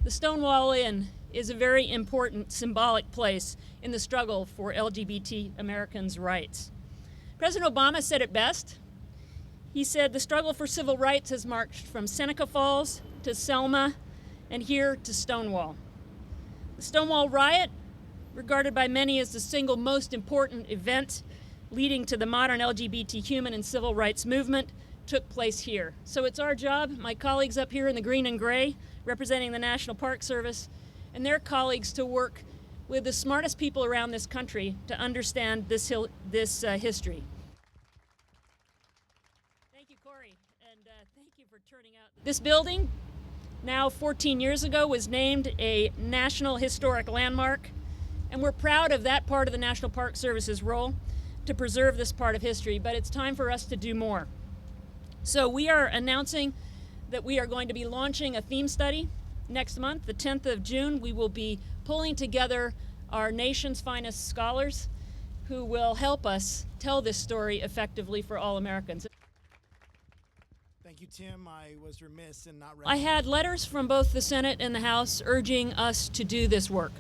The Stonewall Inn is a very important symbolic place in the struggle for LGBT Americans' rights. President Obama said it best. He said the struggle for civil rights has marched from Seneca Falls to Selma and here to Stonewall. The Stonewall riot, regarded by many as the single most important event leading to the modern LGBT human and civil rights movement, took place here. So it's our job, my colleagues up here in the green and gray, representing the National Park Service, and their colleagues to work with the smartest people around this country to understand this history. Thank you, Corey, and thank you for turning out. This building, now 14 years ago, was named a National Historic Landmark, and we're proud of that part of the National Park Service's role to preserve this part of history, but it's time for us to do more. So we are announcing that we are going to be launching a theme study next month, the 10th of June. We will be pulling together our nation's finest scholars who will help us tell this story effectively for all Americans. Thank you, Tim. I was remiss in not... I had letters from both the Senate and the House urging us to do this work.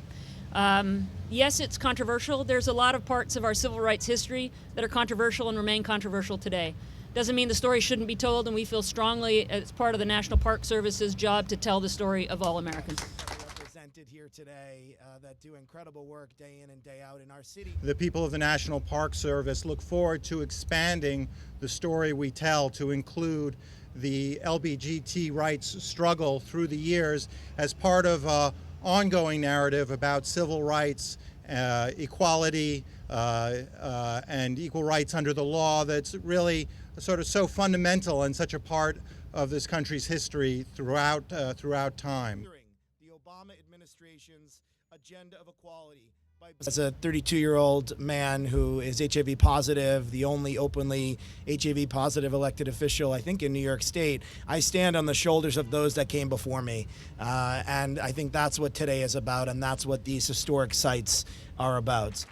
Yes, it's controversial. There's a lot of parts of our civil rights history that are controversial and remain controversial today. Doesn't mean the story shouldn't be told, and we feel strongly it's part of the National Park Service's job to tell the story of all Americans. Represented here today that do incredible work day in and day out in our city. The people of the National Park Service look forward to expanding the story we tell to include the LGBT rights struggle through the years as part of an ongoing narrative about civil rights, equality, and equal rights under the law that's really sort of so fundamental and such a part of this country's history throughout time. The Obama administration's agenda of equality. As a 32-year-old man who is HIV positive, the only openly HIV positive elected official, I think, in New York State, I stand on the shoulders of those that came before me. And I think that's what today is about, and that's what these historic sites are about.